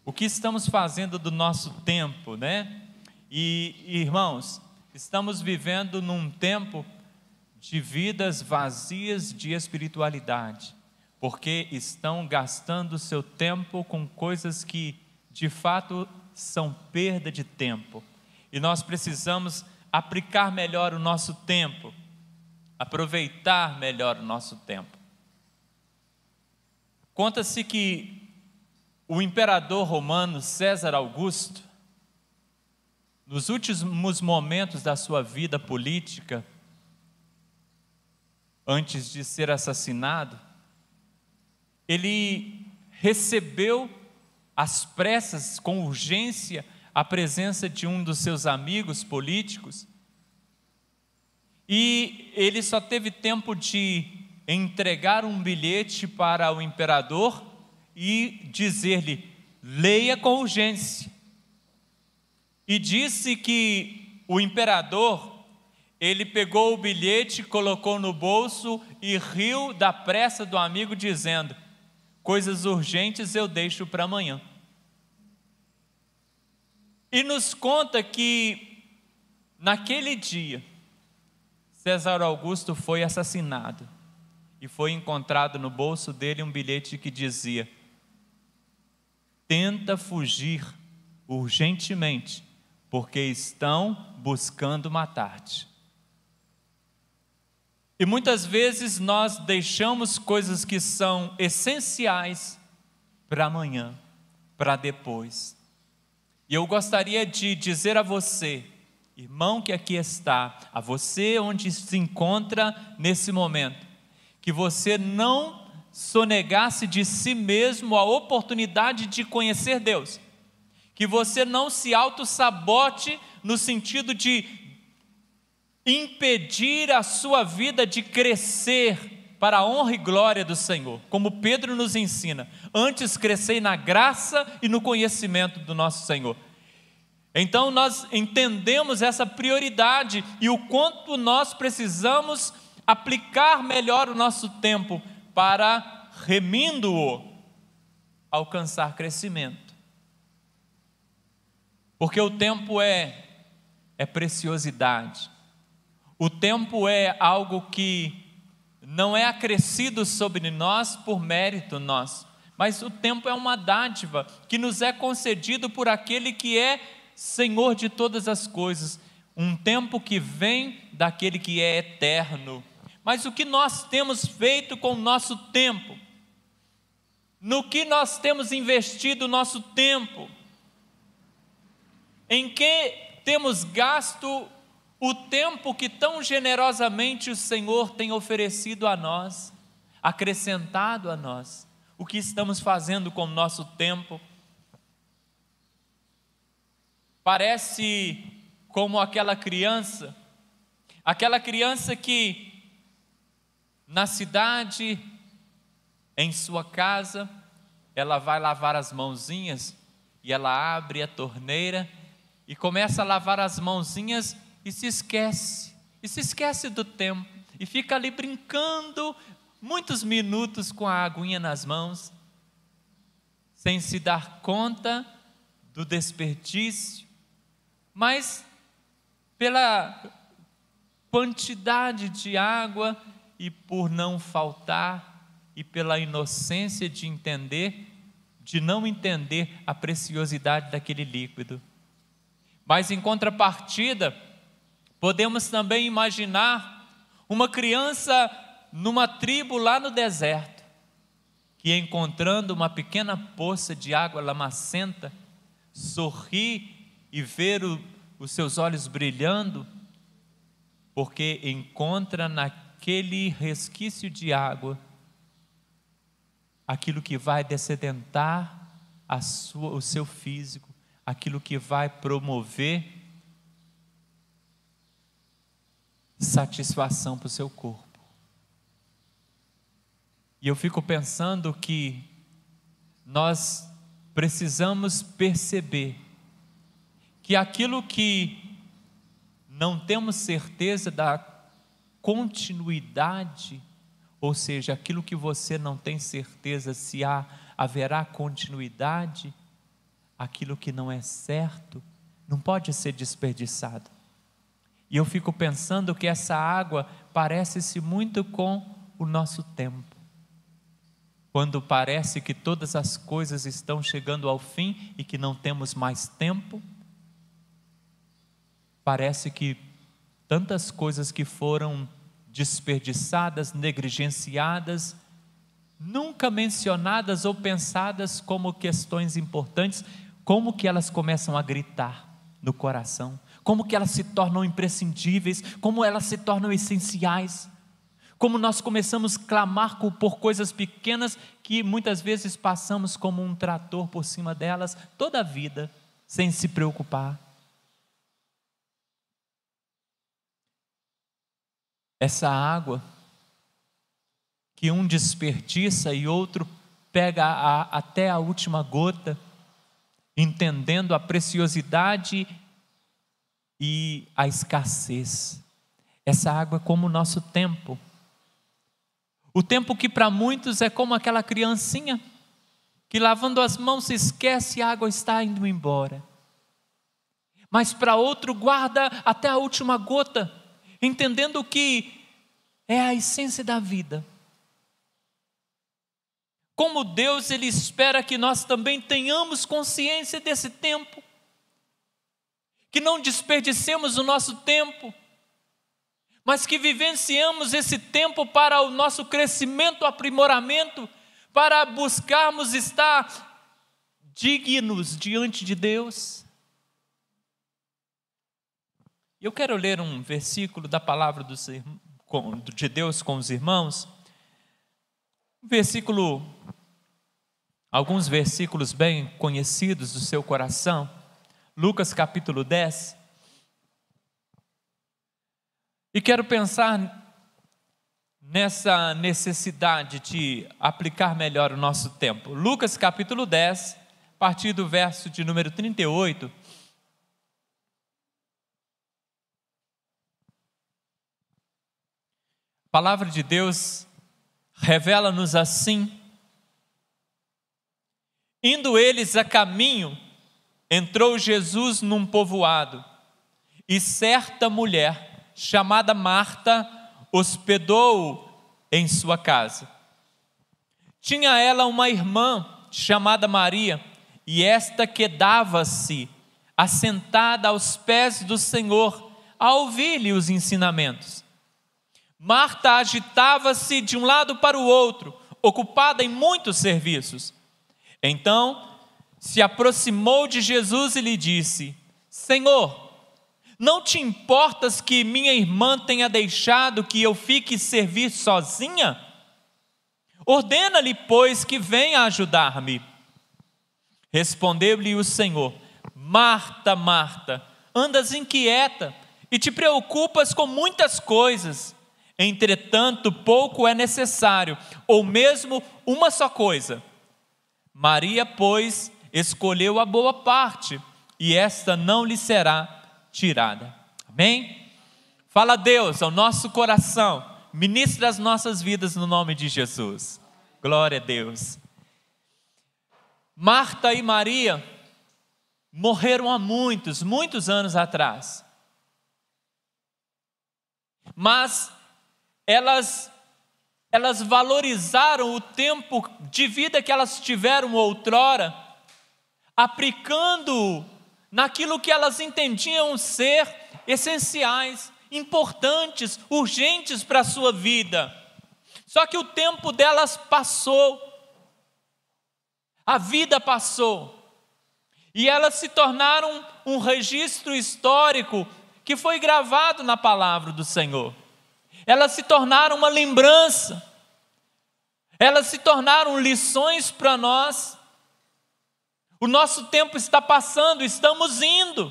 O que estamos fazendo do nosso tempo, né? E irmãos, estamos vivendo num tempo de vidas vazias de espiritualidade, porque estão gastando seu tempo com coisas que de fato são perda de tempo. E nós precisamos aplicar melhor o nosso tempo, aproveitar melhor o nosso tempo. Conta-se que o imperador romano César Augusto, nos últimos momentos da sua vida política, antes de ser assassinado, ele recebeu às pressas, com urgência, a presença de um dos seus amigos políticos, e ele só teve tempo de entregar um bilhete para o imperador e dizer-lhe: leia com urgência. E disse que o imperador, ele pegou o bilhete, colocou no bolso e riu da pressa do amigo, dizendo: coisas urgentes eu deixo para amanhã. E nos conta que naquele dia César Augusto foi assassinado e foi encontrado no bolso dele um bilhete que dizia: tenta fugir urgentemente, porque estão buscando matar-te. E muitas vezes nós deixamos coisas que são essenciais para amanhã, para depois. E eu gostaria de dizer a você, irmão que aqui está, a você onde se encontra nesse momento, que você não sonegasse de si mesmo a oportunidade de conhecer Deus, que você não se auto-sabote no sentido de impedir a sua vida de crescer para a honra e glória do Senhor, como Pedro nos ensina: antes crescei na graça e no conhecimento do nosso Senhor. Então nós entendemos essa prioridade e o quanto nós precisamos aplicar melhor o nosso tempo para, remindo-o, alcançar crescimento. Porque o tempo é preciosidade. O tempo é algo que não é acrescido sobre nós por mérito nosso, mas o tempo é uma dádiva que nos é concedido por aquele que é Senhor de todas as coisas, um tempo que vem daquele que é eterno. Mas o que nós temos feito com o nosso tempo? No que nós temos investido o nosso tempo? Em que temos gasto o tempo que tão generosamente o Senhor tem oferecido a nós, acrescentado a nós? O que estamos fazendo com o nosso tempo? Parece como aquela criança que na cidade, em sua casa, ela vai lavar as mãozinhas e ela abre a torneira e começa a lavar as mãozinhas e se esquece do tempo e fica ali brincando muitos minutos com a aguinha nas mãos, sem se dar conta do desperdício. Mas pela quantidade de água e por não faltar, e pela inocência de não entender a preciosidade daquele líquido. Mas em contrapartida, podemos também imaginar uma criança numa tribo lá no deserto, que encontrando uma pequena poça de água lamacenta, sorri e ver os seus olhos brilhando, porque encontra naquele resquício de água aquilo que vai dessedentar o seu físico, aquilo que vai promover satisfação para o seu corpo. E eu fico pensando que nós precisamos perceber que aquilo que não temos certeza da continuidade, ou seja, aquilo que você não tem certeza se haverá continuidade, aquilo que não é certo não pode ser desperdiçado. E eu fico pensando que essa água parece-se muito com o nosso tempo. Quando parece que todas as coisas estão chegando ao fim e que não temos mais tempo, parece que tantas coisas que foram desperdiçadas, negligenciadas, nunca mencionadas ou pensadas como questões importantes, como que elas começam a gritar no coração, como que elas se tornam imprescindíveis, como elas se tornam essenciais, como nós começamos a clamar por coisas pequenas que muitas vezes passamos como um trator por cima delas toda a vida, sem se preocupar. Essa água que um desperdiça e outro pega até a última gota, entendendo a preciosidade e a escassez. Essa água é como o nosso tempo. O tempo que para muitos é como aquela criancinha que lavando as mãos se esquece e a água está indo embora. Mas para outro guarda até a última gota, entendendo que é a essência da vida. Como Deus, Ele espera que nós também tenhamos consciência desse tempo, que não desperdicemos o nosso tempo, mas que vivenciamos esse tempo para o nosso crescimento, aprimoramento, para buscarmos estar dignos diante de Deus. Eu quero ler um versículo da palavra de Deus com os irmãos, alguns versículos bem conhecidos do seu coração. Lucas capítulo 10. E quero pensar nessa necessidade de aplicar melhor o nosso tempo. Lucas capítulo 10, a partir do verso de número 38. A palavra de Deus revela-nos assim: indo eles a caminho, entrou Jesus num povoado, e certa mulher, chamada Marta, hospedou-o em sua casa. Tinha ela uma irmã chamada Maria, e esta quedava-se assentada aos pés do Senhor, a ouvir-lhe os ensinamentos. Marta agitava-se de um lado para o outro, ocupada em muitos serviços. Então se aproximou de Jesus e lhe disse: Senhor, não te importas que minha irmã tenha deixado que eu fique servir sozinha? Ordena-lhe, pois, que venha ajudar-me. Respondeu-lhe o Senhor: Marta, Marta, andas inquieta e te preocupas com muitas coisas. Entretanto, pouco é necessário, ou mesmo uma só coisa. Maria, pois, escolheu a boa parte, e esta não lhe será tirada. Amém? Fala Deus ao nosso coração, ministra as nossas vidas no nome de Jesus. Glória a Deus. Marta e Maria morreram há muitos anos atrás. Mas elas valorizaram o tempo de vida que elas tiveram outrora, aplicando naquilo que elas entendiam ser essenciais, importantes, urgentes para a sua vida. Só que o tempo delas passou, a vida passou, e elas se tornaram um registro histórico que foi gravado na palavra do Senhor. Elas se tornaram uma lembrança, elas se tornaram lições para nós. O nosso tempo está passando, estamos indo.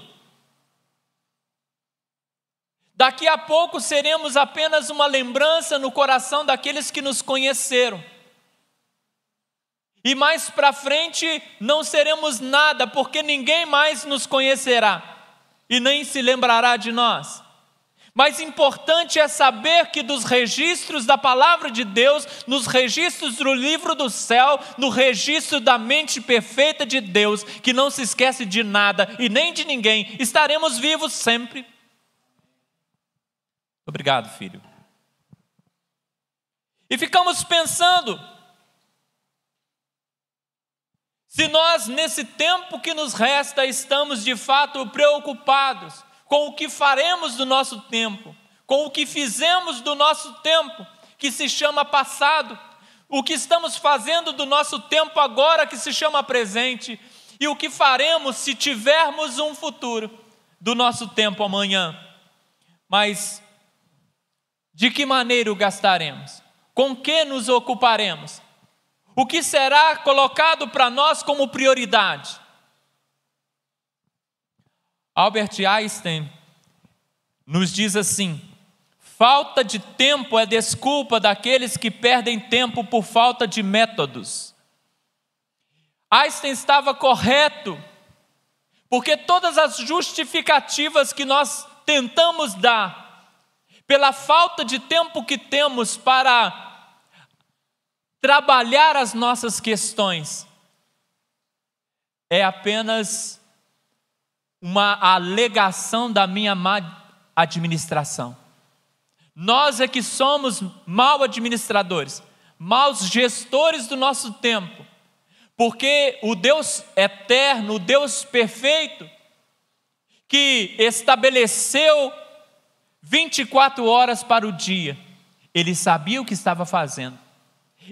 Daqui a pouco seremos apenas uma lembrança no coração daqueles que nos conheceram. E mais para frente não seremos nada, porque ninguém mais nos conhecerá e nem se lembrará de nós. Mas importante é saber que dos registros da palavra de Deus, nos registros do livro do céu, no registro da mente perfeita de Deus, que não se esquece de nada e nem de ninguém, estaremos vivos sempre. Obrigado, filho. E ficamos pensando, se nós nesse tempo que nos resta estamos de fato preocupados com o que faremos do nosso tempo, com o que fizemos do nosso tempo, que se chama passado, o que estamos fazendo do nosso tempo agora, que se chama presente, e o que faremos se tivermos um futuro do nosso tempo amanhã. Mas de que maneira o gastaremos? Com que nos ocuparemos? O que será colocado para nós como prioridade? Albert Einstein nos diz assim: falta de tempo é desculpa daqueles que perdem tempo por falta de métodos. Einstein estava correto, porque todas as justificativas que nós tentamos dar pela falta de tempo que temos para trabalhar as nossas questões é apenas uma alegação da minha má administração. Nós é que somos mal administradores, maus gestores do nosso tempo, porque o Deus eterno, o Deus perfeito, que estabeleceu 24 horas para o dia, Ele sabia o que estava fazendo.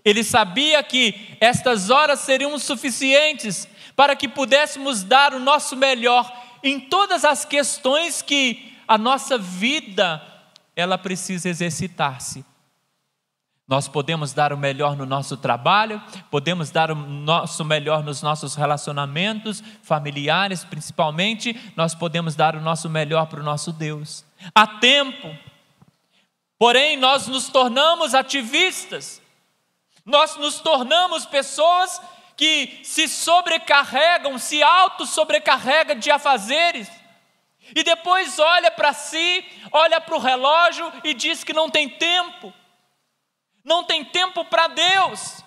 Ele sabia que estas horas seriam suficientes para que pudéssemos dar o nosso melhor em todas as questões que a nossa vida, ela precisa exercitar-se. Nós podemos dar o melhor no nosso trabalho, podemos dar o nosso melhor nos nossos relacionamentos familiares, principalmente, nós podemos dar o nosso melhor para o nosso Deus. Há tempo, porém nós nos tornamos ativistas, nós nos tornamos pessoas que se sobrecarregam, se auto-sobrecarregam de afazeres, e depois olha para si, olha para o relógio e diz que não tem tempo para Deus.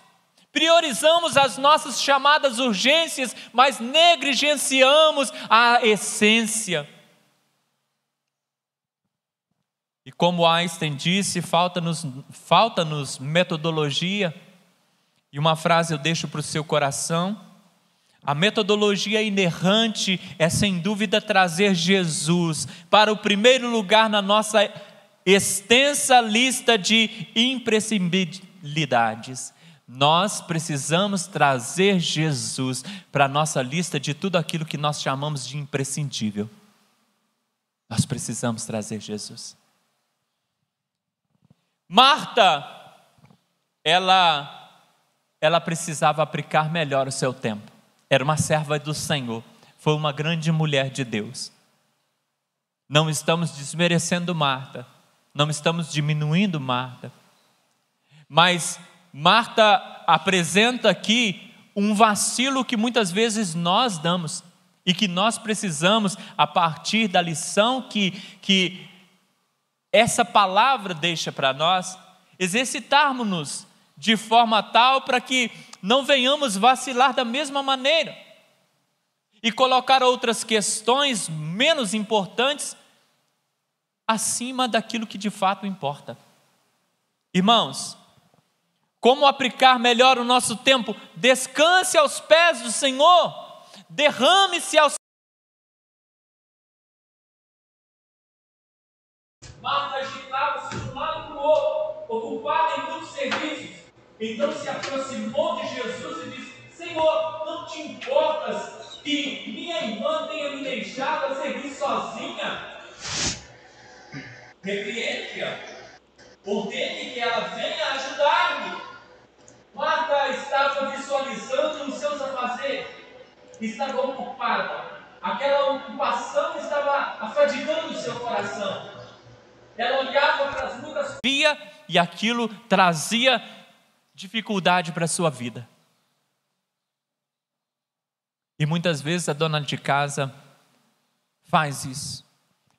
Priorizamos as nossas chamadas urgências, mas negligenciamos a essência. E como Einstein disse, falta-nos metodologia. E uma frase eu deixo para o seu coração: a metodologia inerrante é sem dúvida trazer Jesus para o primeiro lugar na nossa extensa lista de imprescindibilidades. Nós precisamos trazer Jesus para a nossa lista de tudo aquilo que nós chamamos de imprescindível. Nós precisamos trazer Jesus. Marta, ela precisava aplicar melhor o seu tempo. Era uma serva do Senhor, foi uma grande mulher de Deus. Não estamos desmerecendo Marta, não estamos diminuindo Marta, mas Marta apresenta aqui um vacilo que muitas vezes nós damos e que nós precisamos, a partir da lição que essa palavra deixa para nós, exercitarmos-nos de forma tal para que não venhamos vacilar da mesma maneira e colocar outras questões menos importantes acima daquilo que de fato importa. Irmãos, como aplicar melhor o nosso tempo? Descanse aos pés do Senhor, derrame-se aos... Marta agitava-se de um lado para o outro, ocupada em muitos serviços. Então se aproximou de Jesus e disse: Senhor, não te importas que minha irmã tenha me deixado a servir sozinha? Repreende-a, ordene que ela venha ajudar-me. Marta estava visualizando os seus afazeres, estava ocupada. Aquela ocupação estava afadigando o seu coração. Ela olhava para as lutas, via, e aquilo trazia dificuldade para a sua vida. E muitas vezes a dona de casa faz isso.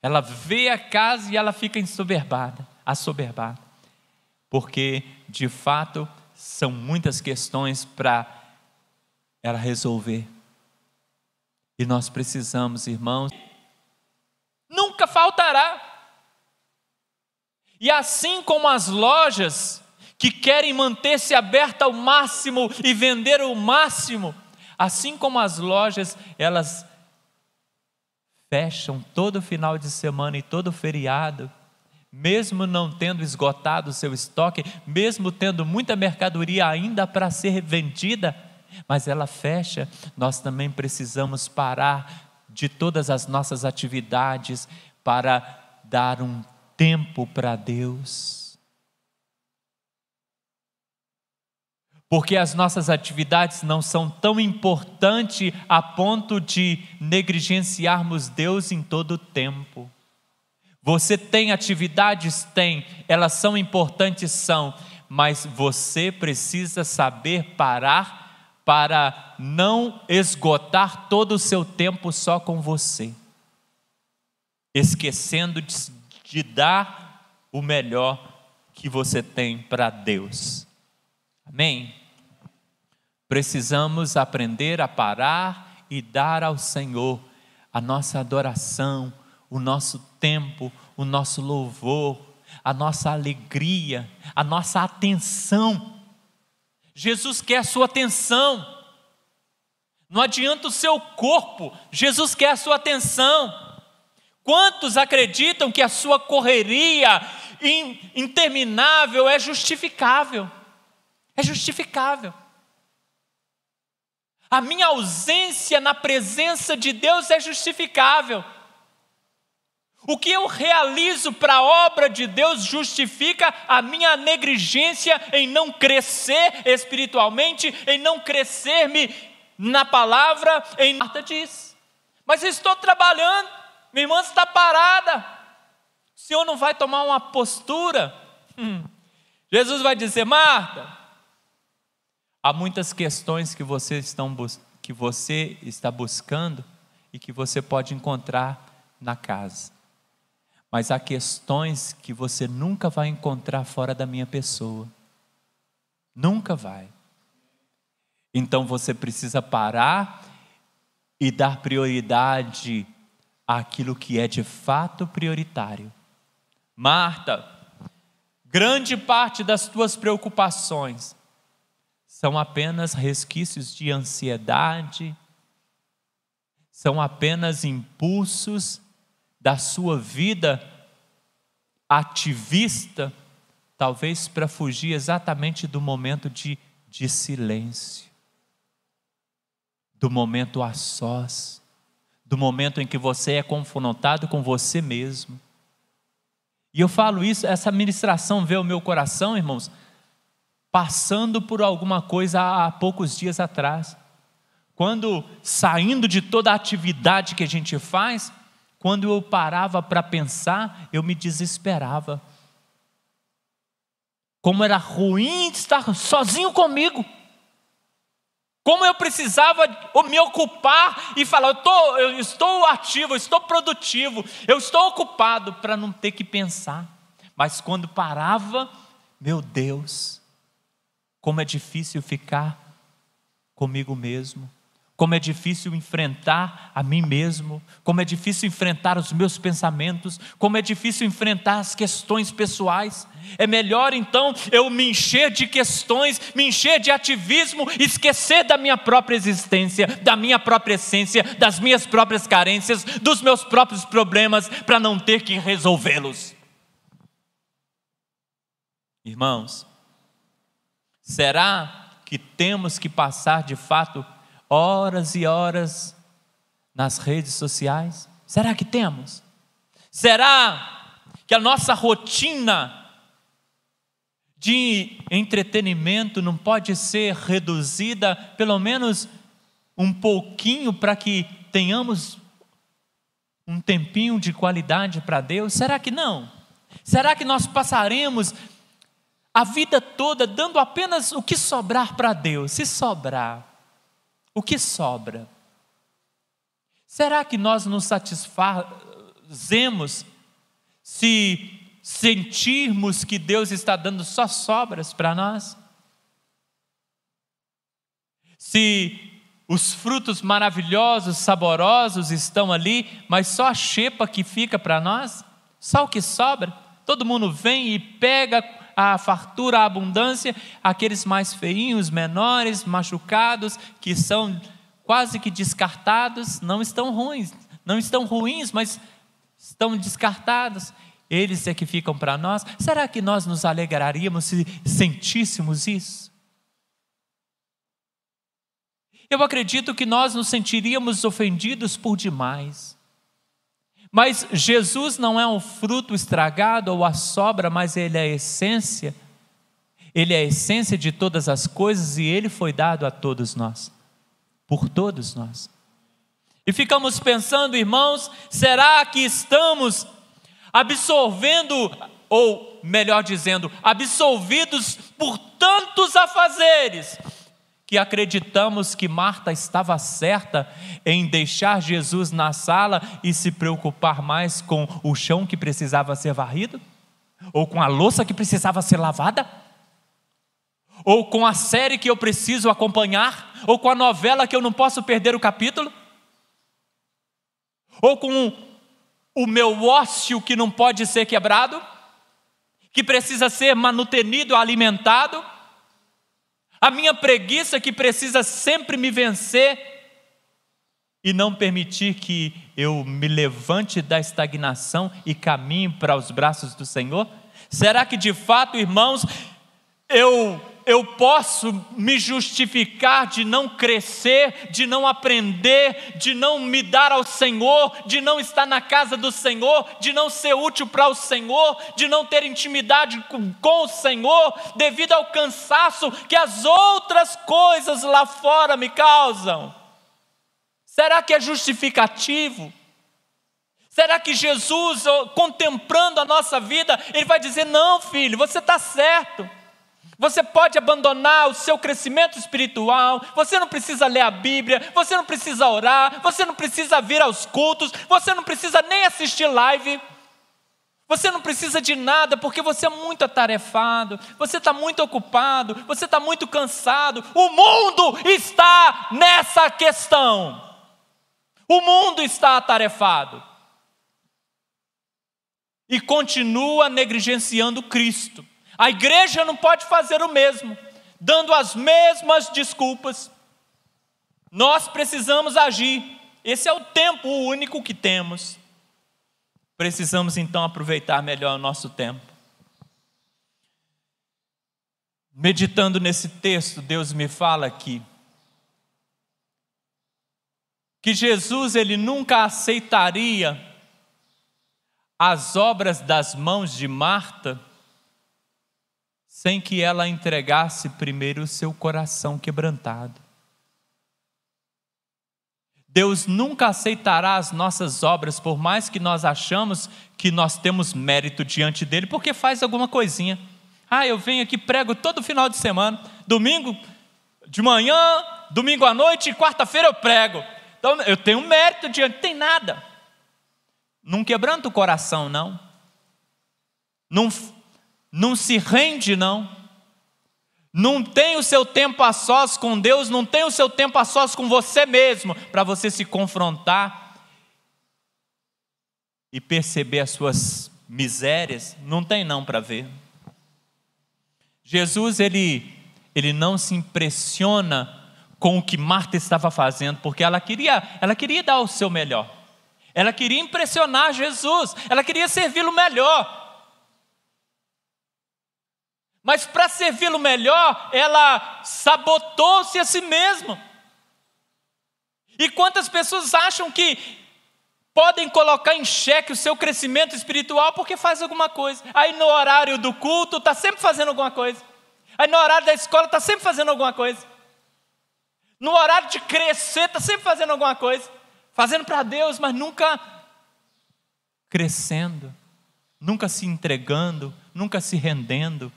Ela vê a casa e ela fica assoberbada. Porque, de fato, são muitas questões para ela resolver. E nós precisamos, irmãos, nunca faltará. E assim como as lojas que querem manter-se abertas ao máximo e vender o máximo, assim como as lojas, elas fecham todo final de semana e todo feriado, mesmo não tendo esgotado o seu estoque, mesmo tendo muita mercadoria ainda para ser vendida, mas ela fecha. Nós também precisamos parar de todas as nossas atividades para dar um tempo para Deus. Porque as nossas atividades não são tão importantes a ponto de negligenciarmos Deus em todo o tempo. Você tem atividades? Tem. Elas são importantes? São. Mas você precisa saber parar para não esgotar todo o seu tempo só com você, esquecendo de dar o melhor que você tem para Deus. Amém? Precisamos aprender a parar e dar ao Senhor a nossa adoração, o nosso tempo, o nosso louvor, a nossa alegria, a nossa atenção. Jesus quer a sua atenção. Não adianta o seu corpo, Jesus quer a sua atenção. Quantos acreditam que a sua correria interminável é justificável? É justificável. A minha ausência na presença de Deus é justificável. O que eu realizo para a obra de Deus justifica a minha negligência em não crescer espiritualmente, em não crescer-me na palavra. Marta diz: mas eu estou trabalhando, minha irmã está parada, o Senhor não vai tomar uma postura? Jesus vai dizer: Marta, há muitas questões que você está buscando e que você pode encontrar na casa. Mas há questões que você nunca vai encontrar fora da minha pessoa. Nunca vai. Então você precisa parar e dar prioridade àquilo que é de fato prioritário. Marta, grande parte das tuas preocupações são apenas resquícios de ansiedade, são apenas impulsos da sua vida ativista, talvez para fugir exatamente do momento de silêncio, do momento a sós, do momento em que você é confrontado com você mesmo. E eu falo isso, essa ministração veio ao meu coração, irmãos, passando por alguma coisa há poucos dias atrás, quando saindo de toda a atividade que a gente faz, quando eu parava para pensar, eu me desesperava. Como era ruim estar sozinho comigo. Como eu precisava me ocupar e falar: eu estou ativo, eu estou produtivo, eu estou ocupado, para não ter que pensar. Mas quando parava, meu Deus, como é difícil ficar comigo mesmo. Como é difícil enfrentar a mim mesmo, como é difícil enfrentar os meus pensamentos, como é difícil enfrentar as questões pessoais. É melhor então eu me encher de questões, me encher de ativismo, esquecer da minha própria existência, da minha própria essência, das minhas próprias carências, dos meus próprios problemas, para não ter que resolvê-los. Irmãos, será que temos que passar de fato horas e horas nas redes sociais? Será que temos? Será que a nossa rotina de entretenimento não pode ser reduzida pelo menos um pouquinho, para que tenhamos um tempinho de qualidade para Deus? Será que não? Será que nós passaremos a vida toda dando apenas o que sobrar para Deus? Se sobrar, o que sobra? Será que nós nos fazemos se sentirmos que Deus está dando só sobras para nós? Se os frutos maravilhosos, saborosos estão ali, mas só a xepa que fica para nós? Só o que sobra? Todo mundo vem e pega a fartura, a abundância, aqueles mais feinhos, menores, machucados, que são quase que descartados, não estão ruins, mas estão descartados. Eles é que ficam para nós. Será que nós nos alegraríamos se sentíssemos isso? Eu acredito que nós nos sentiríamos ofendidos por demais. Mas Jesus não é um fruto estragado ou a sobra, mas Ele é a essência. Ele é a essência de todas as coisas e Ele foi dado a todos nós, por todos nós. E ficamos pensando, irmãos, será que estamos absorvendo, ou melhor dizendo, absolvidos por tantos afazeres, que acreditamos que Marta estava certa em deixar Jesus na sala e se preocupar mais com o chão que precisava ser varrido? Ou com a louça que precisava ser lavada? Ou com a série que eu preciso acompanhar? Ou com a novela que eu não posso perder o capítulo? Ou com o meu ócio que não pode ser quebrado? Que precisa ser manutenido, alimentado? A minha preguiça que precisa sempre me vencer e não permitir que eu me levante da estagnação e caminhe para os braços do Senhor? Será que de fato, irmãos, eu posso me justificar de não crescer, de não aprender, de não me dar ao Senhor, de não estar na casa do Senhor, de não ser útil para o Senhor, de não ter intimidade com o Senhor, devido ao cansaço que as outras coisas lá fora me causam? Será que é justificativo? Será que Jesus, contemplando a nossa vida, Ele vai dizer: não, filho, você está certo. Você pode abandonar o seu crescimento espiritual, você não precisa ler a Bíblia, você não precisa orar, você não precisa vir aos cultos, você não precisa nem assistir live, você não precisa de nada, porque você é muito atarefado, você está muito ocupado, você está muito cansado. O mundo está nessa questão, o mundo está atarefado e continua negligenciando Cristo. A igreja não pode fazer o mesmo, dando as mesmas desculpas. Nós precisamos agir. Esse é o tempo único que temos. Precisamos então aproveitar melhor o nosso tempo. Meditando nesse texto, Deus me fala aqui que Jesus, Ele nunca aceitaria as obras das mãos de Marta sem que ela entregasse primeiro o seu coração quebrantado. Deus nunca aceitará as nossas obras, por mais que nós achamos que nós temos mérito diante dele, porque faz alguma coisinha. Eu venho aqui, prego todo final de semana, domingo de manhã, domingo à noite e quarta-feira eu prego. Então eu tenho mérito diante, tem nada. Não quebranta o coração, não. Não se rende, não. Não tem o seu tempo a sós com Deus, não tem o seu tempo a sós com você mesmo, para você se confrontar e perceber as suas misérias. Não tem não para ver. Jesus, ele não se impressiona com o que Marta estava fazendo, porque ela queria dar o seu melhor. Ela queria impressionar Jesus, ela queria servi-lo melhor. Mas para servi-lo melhor, ela sabotou-se a si mesma. E quantas pessoas acham que podem colocar em xeque o seu crescimento espiritual porque faz alguma coisa? Aí no horário do culto está sempre fazendo alguma coisa. Aí no horário da escola está sempre fazendo alguma coisa. No horário de crescer está sempre fazendo alguma coisa. Fazendo para Deus, mas nunca crescendo, nunca se entregando, nunca se rendendo.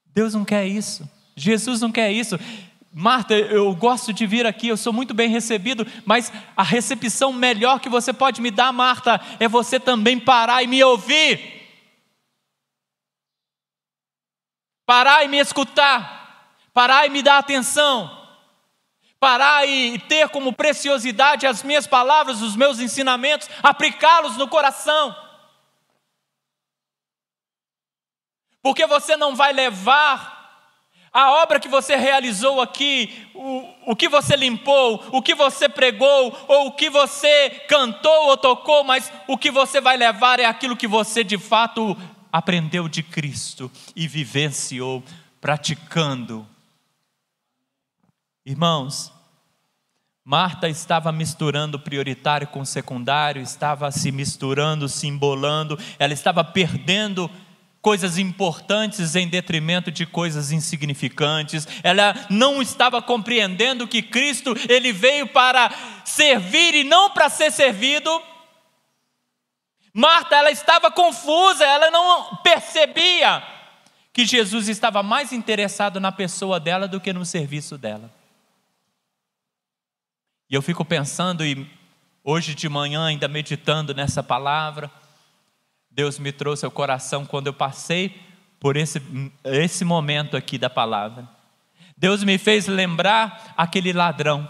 Deus não quer isso, Jesus não quer isso. Marta, eu gosto de vir aqui, eu sou muito bem recebido, mas a recepção melhor que você pode me dar, Marta, é você também parar e me ouvir. Parar e me escutar. Parar e me dar atenção. Parar e ter como preciosidade as minhas palavras, os meus ensinamentos, aplicá-los no coração. Porque você não vai levar a obra que você realizou aqui, o que você limpou, o que você pregou, ou o que você cantou ou tocou, mas o que você vai levar é aquilo que você de fato aprendeu de Cristo e vivenciou, praticando. Irmãos, Marta estava misturando prioritário com secundário, estava se misturando, se embolando, ela estava perdendo coisas importantes em detrimento de coisas insignificantes. Ela não estava compreendendo que Cristo, Ele veio para servir e não para ser servido. Marta, ela estava confusa, ela não percebia que Jesus estava mais interessado na pessoa dela do que no serviço dela. E eu fico pensando, e hoje de manhã ainda meditando nessa palavra, Deus me trouxe ao coração quando eu passei por esse momento aqui da palavra. Deus me fez lembrar aquele ladrão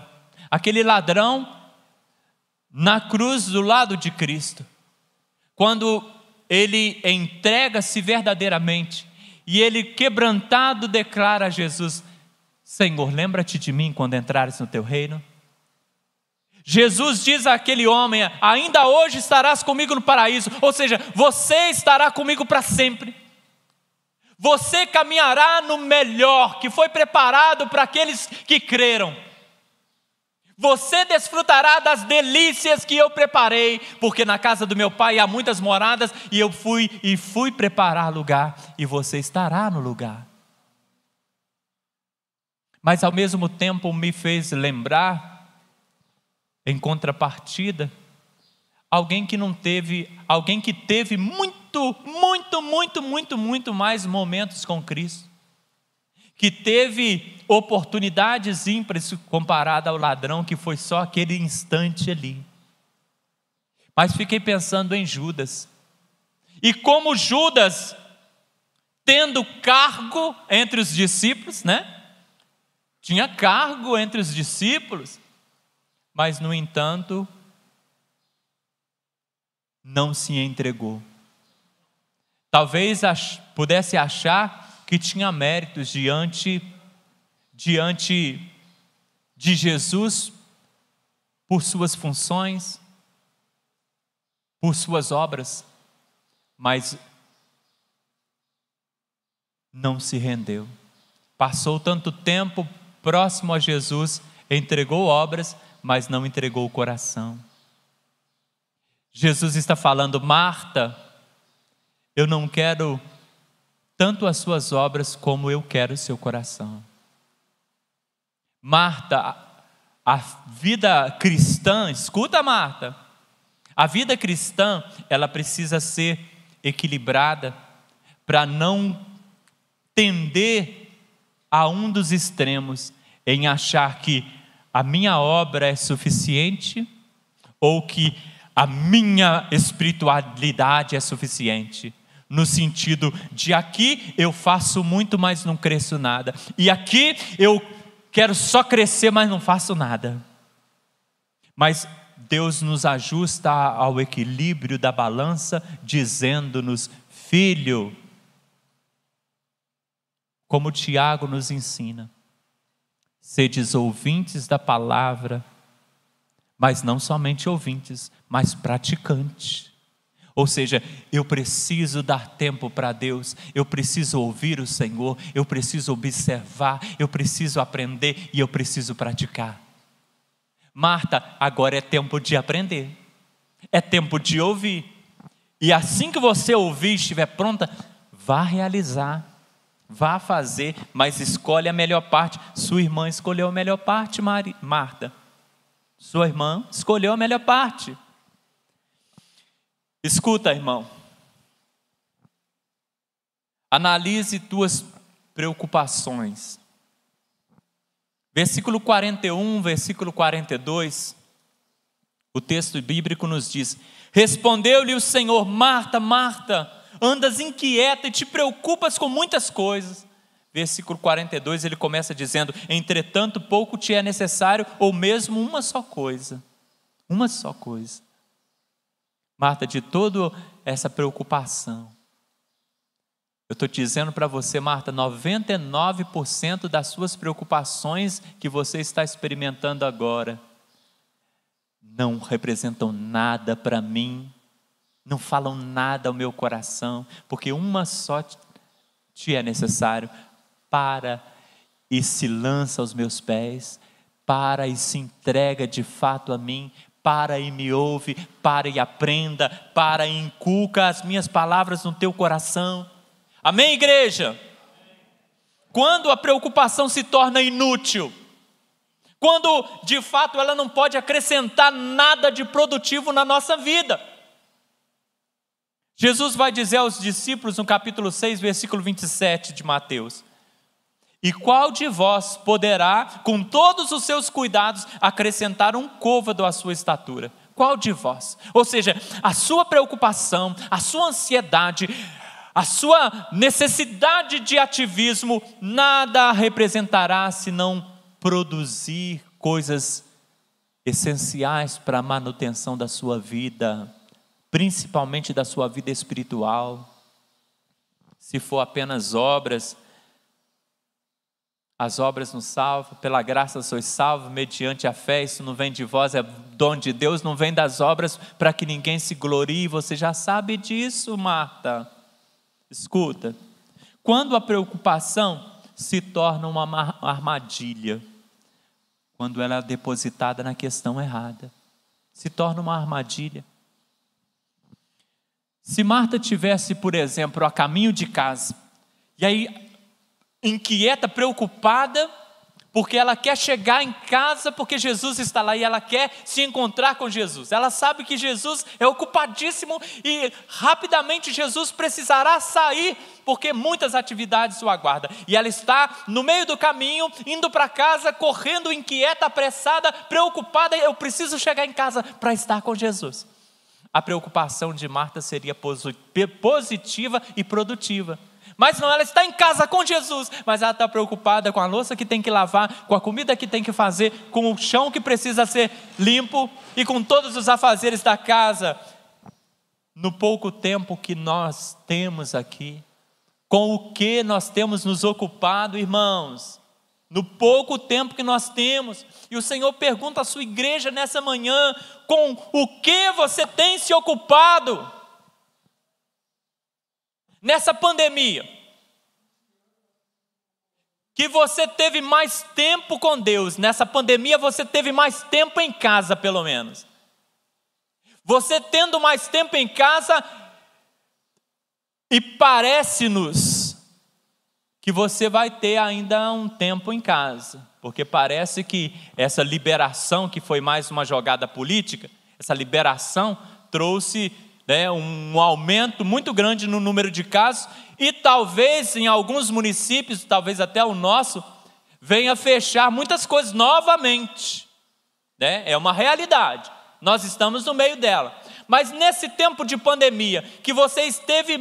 na cruz do lado de Cristo, quando ele entrega-se verdadeiramente e ele quebrantado declara a Jesus: Senhor, lembra-te de mim quando entrares no teu reino. Jesus diz àquele homem: ainda hoje estarás comigo no paraíso, ou seja, você estará comigo para sempre. Você caminhará no melhor que foi preparado para aqueles que creram. Você desfrutará das delícias que eu preparei, porque na casa do meu pai há muitas moradas, e eu fui preparar lugar, e você estará no lugar. Mas ao mesmo tempo me fez lembrar, em contrapartida, alguém que teve muito mais momentos com Cristo, que teve oportunidades ímpares comparada ao ladrão, que foi só aquele instante ali. Mas fiquei pensando em Judas, e como Judas, tendo cargo entre os discípulos, tinha cargo entre os discípulos, mas no entanto, não se entregou. Talvez pudesse achar que tinha méritos diante de Jesus, por suas funções, por suas obras, mas não se rendeu. Passou tanto tempo próximo a Jesus, entregou obras, mas não entregou o coração. Jesus está falando: Marta, eu não quero tanto as suas obras como eu quero o seu coração. Marta, a vida cristã, escuta, Marta, a vida cristã, ela precisa ser equilibrada para não tender a um dos extremos, em achar que a minha obra é suficiente ou que a minha espiritualidade é suficiente. No sentido de aqui eu faço muito, mas não cresço nada. E aqui eu quero só crescer, mas não faço nada. Mas Deus nos ajusta ao equilíbrio da balança, dizendo-nos: filho, como Tiago nos ensina, sedes ouvintes da palavra, mas não somente ouvintes, mas praticantes. Ou seja, eu preciso dar tempo para Deus, eu preciso ouvir o Senhor, eu preciso observar, eu preciso aprender e eu preciso praticar. Marta, agora é tempo de aprender, é tempo de ouvir. E assim que você ouvir e estiver pronta, vá realizar, vá fazer, mas escolhe a melhor parte. Sua irmã escolheu a melhor parte, Marta. Sua irmã escolheu a melhor parte. Escuta, irmão. Analise tuas preocupações. Versículo 41, versículo 42, o texto bíblico nos diz: respondeu-lhe o Senhor: Marta, Marta, andas inquieta e te preocupas com muitas coisas. Versículo 42, ele começa dizendo: entretanto, pouco te é necessário, ou mesmo uma só coisa. Uma só coisa. Marta, de toda essa preocupação, eu estou dizendo para você, Marta, 99% das suas preocupações que você está experimentando agora não representam nada para mim, não falam nada ao meu coração, porque uma só te é necessário. Para e se lança aos meus pés, para e se entrega de fato a mim, para e me ouve, para e aprenda, para e inculca as minhas palavras no teu coração. Amém, igreja? Quando a preocupação se torna inútil, quando de fato ela não pode acrescentar nada de produtivo na nossa vida. Jesus vai dizer aos discípulos no capítulo 6, versículo 27 de Mateus: e qual de vós poderá, com todos os seus cuidados, acrescentar um côvado à sua estatura? Qual de vós? Ou seja, a sua preocupação, a sua ansiedade, a sua necessidade de ativismo, nada representará se não produzir coisas essenciais para a manutenção da sua vida, principalmente da sua vida espiritual. Se for apenas obras, as obras nos salvam, pela graça sois salvos, mediante a fé, isso não vem de vós, é dom de Deus, não vem das obras para que ninguém se glorie, você já sabe disso, Marta. Escuta, quando a preocupação se torna uma armadilha, quando ela é depositada na questão errada, se torna uma armadilha. Se Marta tivesse, por exemplo, a caminho de casa, e aí inquieta, preocupada, porque ela quer chegar em casa, porque Jesus está lá e ela quer se encontrar com Jesus. Ela sabe que Jesus é ocupadíssimo e rapidamente Jesus precisará sair, porque muitas atividades o aguardam. E ela está no meio do caminho, indo para casa, correndo, inquieta, apressada, preocupada. Eu preciso chegar em casa para estar com Jesus. A preocupação de Marta seria positiva e produtiva. Mas não, ela está em casa com Jesus, mas ela está preocupada com a louça que tem que lavar, com a comida que tem que fazer, com o chão que precisa ser limpo e com todos os afazeres da casa. No pouco tempo que nós temos aqui, com o que nós temos nos ocupado, irmãos? No pouco tempo que nós temos, e o Senhor pergunta à sua igreja nessa manhã: com o que você tem se ocupado? Nessa pandemia, que você teve mais tempo com Deus, nessa pandemia você teve mais tempo em casa pelo menos. Você tendo mais tempo em casa, e parece-nos que você vai ter ainda um tempo em casa, porque parece que essa liberação, que foi mais uma jogada política, essa liberação trouxe um aumento muito grande no número de casos, e talvez em alguns municípios, talvez até o nosso, venha fechar muitas coisas novamente, é uma realidade, nós estamos no meio dela. Mas nesse tempo de pandemia, que você esteve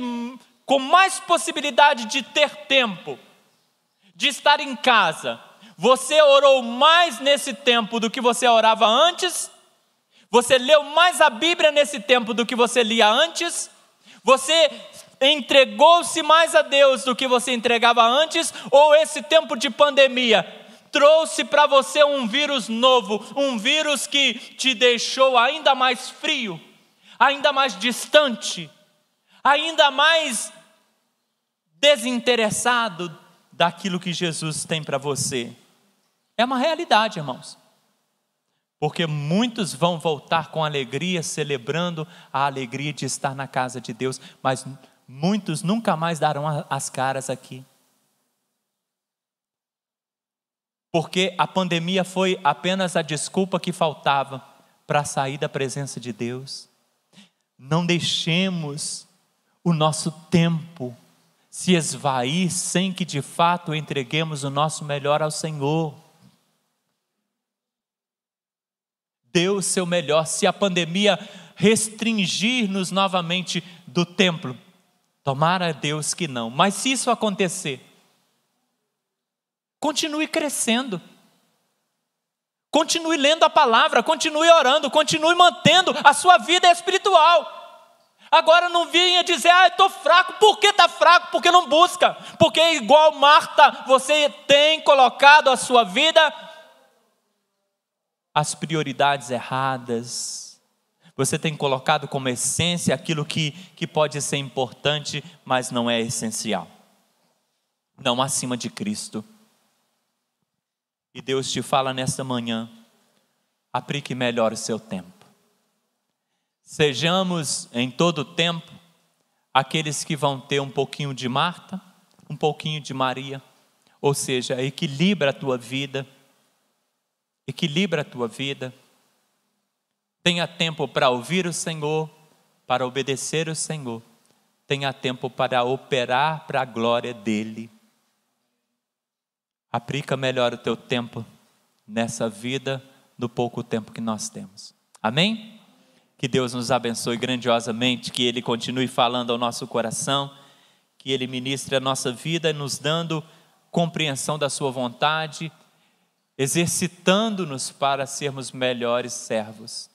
com mais possibilidade de ter tempo, de estar em casa, você orou mais nesse tempo do que você orava antes? Você leu mais a Bíblia nesse tempo do que você lia antes? Você entregou-se mais a Deus do que você entregava antes? Ou esse tempo de pandemia trouxe para você um vírus novo, um vírus que te deixou ainda mais frio, ainda mais distante, ainda mais desinteressado daquilo que Jesus tem para você? É uma realidade, irmãos. Porque muitos vão voltar com alegria, celebrando a alegria de estar na casa de Deus, mas muitos nunca mais darão as caras aqui. Porque a pandemia foi apenas a desculpa que faltava para sair da presença de Deus. Não deixemos o nosso tempo se esvair sem que de fato entreguemos o nosso melhor ao Senhor. dê o seu melhor. Se a pandemia restringir-nos novamente do templo, tomara Deus que não. Mas se isso acontecer, continue crescendo. Continue lendo a palavra, continue orando, continue mantendo a sua vida espiritual. Agora não venha dizer, eu estou fraco. Por que está fraco? Porque não busca. Porque igual Marta, você tem colocado a sua vida, as prioridades erradas. Você tem colocado como essência aquilo que pode ser importante, mas não é essencial. Não acima de Cristo. E Deus te fala nesta manhã, aplique melhor o seu tempo. Sejamos em todo o tempo aqueles que vão ter um pouquinho de Marta, um pouquinho de Maria. Ou seja, equilibra a tua vida. Equilibra a tua vida. Tenha tempo para ouvir o Senhor, para obedecer o Senhor. Tenha tempo para operar para a glória dEle. Aplica melhor o teu tempo nessa vida, no pouco tempo que nós temos. Amém? Que Deus nos abençoe grandiosamente, que Ele continue falando ao nosso coração, que Ele ministre a nossa vida, nos dando compreensão da sua vontade, exercitando-nos para sermos melhores servos.